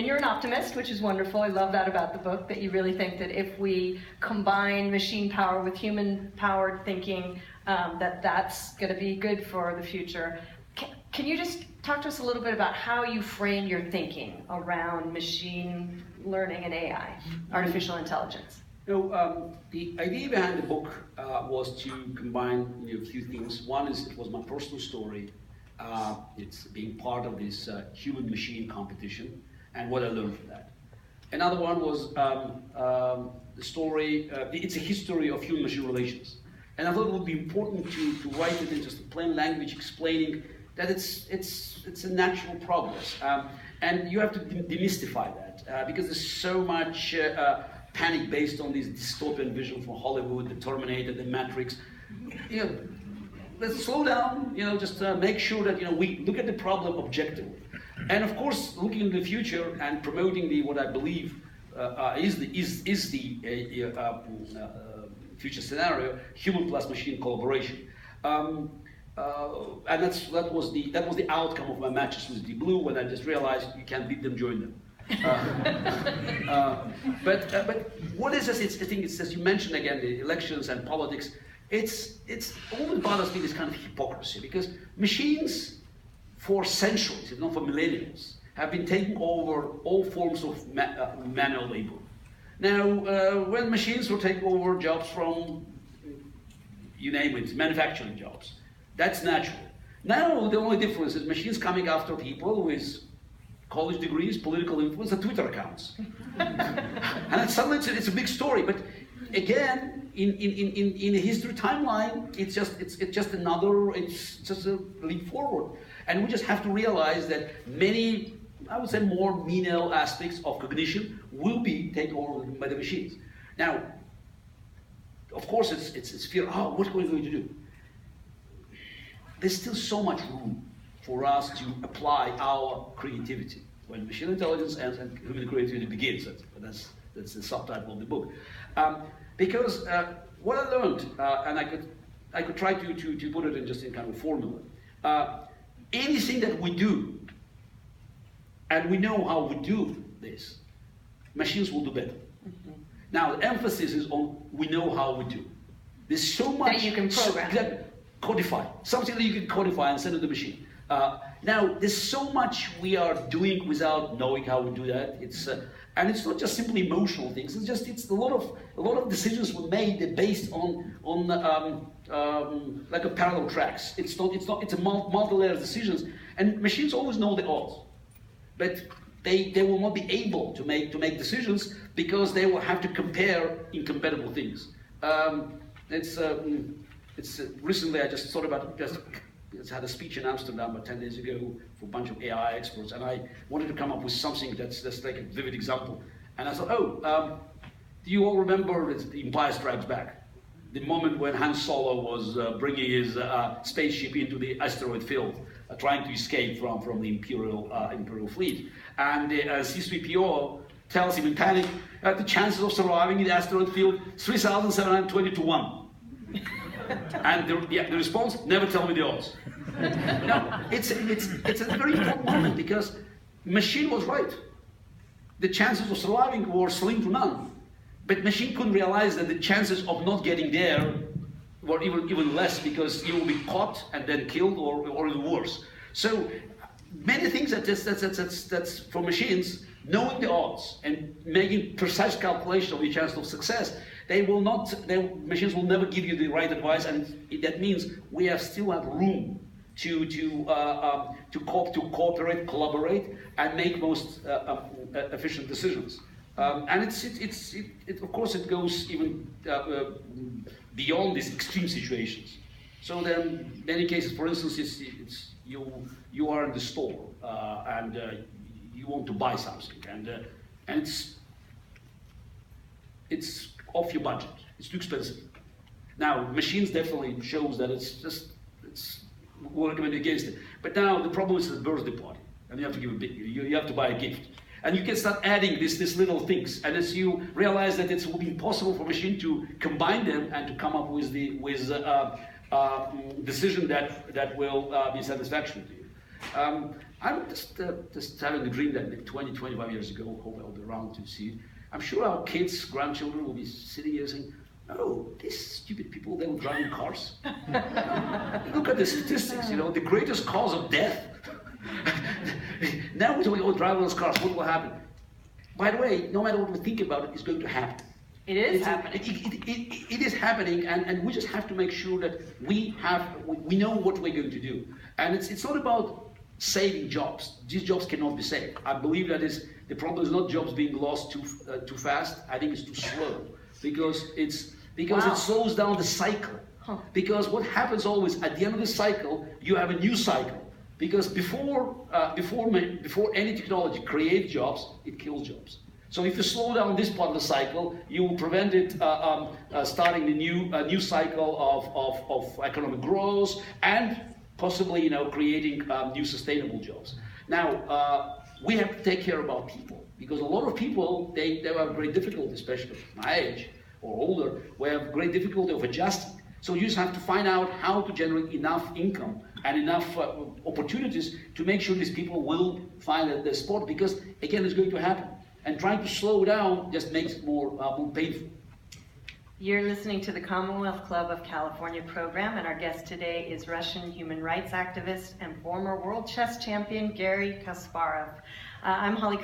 And you're an optimist, which is wonderful. I love that about the book, that you really think that if we combine machine power with human-powered thinking, that's going to be good for the future. Can you just talk to us a little bit about how you frame your thinking around machine learning and AI, artificial intelligence? The idea behind the book was to combine a few things. One is it was my personal story. It's being part of this human-machine competition and what I learned from that. Another one was the story, it's a history of human-machine relations. And I thought it would be important to write it in just plain language, explaining that it's a natural progress. And you have to demystify that, because there's so much panic based on this dystopian vision from Hollywood, the Terminator, the Matrix. Let's slow down, just make sure that we look at the problem objectively. And of course, looking into the future and promoting what I believe is the future scenario: human plus machine collaboration. And that was the outcome of my matches with Deep Blue, when I just realized you can't beat them, join them. But what is this? I think it's, as you mentioned again, the elections and politics. It's always bothers me, this kind of hypocrisy, because machines for centuries, if not for millenniums, have been taking over all forms of manual labor. Now, when machines were taking over jobs from, you name it, manufacturing jobs, that's natural. Now, the only difference is machines coming after people with college degrees, political influence, and Twitter accounts. And then suddenly it's a big story. But again, in a history timeline, it's just a leap forward. And we just have to realize that many, I would say, more menial aspects of cognition will be taken over by the machines. Now, of course, it's fear. Oh, what are we going to do? There's still so much room for us to apply our creativity when machine intelligence and human creativity begins. That's the subtitle of the book. Because what I learned, and I could try to put it in just in kind of formula. Anything that we do, and we know how we do this, machines will do better. Mm-hmm. Now, the emphasis is on we know how we do. There's so much that you can program. Codify. Something that you can codify and send to the machine. Now, there's so much we are doing without knowing how we do that. And it's not just simply emotional things. It's a lot of decisions were made based on like a parallel tracks. It's a multi-layer decisions, and machines always know the odds, but they will not be able to make decisions because they will have to compare incompatible things. Recently I just thought about I had a speech in Amsterdam about 10 days ago for a bunch of AI experts, and I wanted to come up with something that's like a vivid example. And I thought, do you all remember The Empire Strikes Back? The moment when Han Solo was bringing his spaceship into the asteroid field, trying to escape from the Imperial fleet. And C-3PO tells him in panic, the chances of surviving in the asteroid field, 3,720 to 1. And the response, never tell me the odds. No, it's a very important moment, because machine was right. The chances of surviving were slim to none. But machine couldn't realize that the chances of not getting there were even less, because you will be caught and then killed, or even worse. So many things that's for machines, knowing the odds and making precise calculation of the chance of success. Machines will never give you the right advice, and that means we still have room to cooperate, collaborate, and make most efficient decisions. And of course it goes even beyond these extreme situations. So then, in many cases, for instance, you are in the store and you want to buy something, and it's off your budget. It's too expensive. Now, machines definitely shows that we're recommended against it. But now the problem is the birthday party, and you have to give you have to buy a gift, and you can start adding these little things. And as you realize that it will be impossible for a machine to combine them and to come up with decision that will be satisfactory to you. I'm just having a dream that 20, 25 years ago, hope I'll be around to see it. I'm sure our kids, grandchildren will be sitting here saying, oh, these stupid people, they were driving cars. Look at the statistics, the greatest cause of death. Now we all drive those cars, what will happen? By the way, no matter what we think about it, it's going to happen. It is happening. It is happening, and we just have to make sure that we know what we're going to do. And it's not about saving jobs. These jobs cannot be saved. I believe that the problem is not jobs being lost too fast. I think it's too slow, because it slows down the cycle. Huh. Because what happens always at the end of the cycle, you have a new cycle. Because before any technology creates jobs, it kills jobs. So if you slow down this part of the cycle, you will prevent it starting a new cycle of economic growth and possibly creating new sustainable jobs. Now we have to take care about people, because a lot of people they have great difficulty, especially my age or older, we have great difficulty of adjusting. So you just have to find out how to generate enough income and enough opportunities to make sure these people will find their spot, because again, it's going to happen. And trying to slow down just makes it more painful. You're listening to the Commonwealth Club of California program, and our guest today is Russian human rights activist and former world chess champion Garry Kasparov. I'm Holly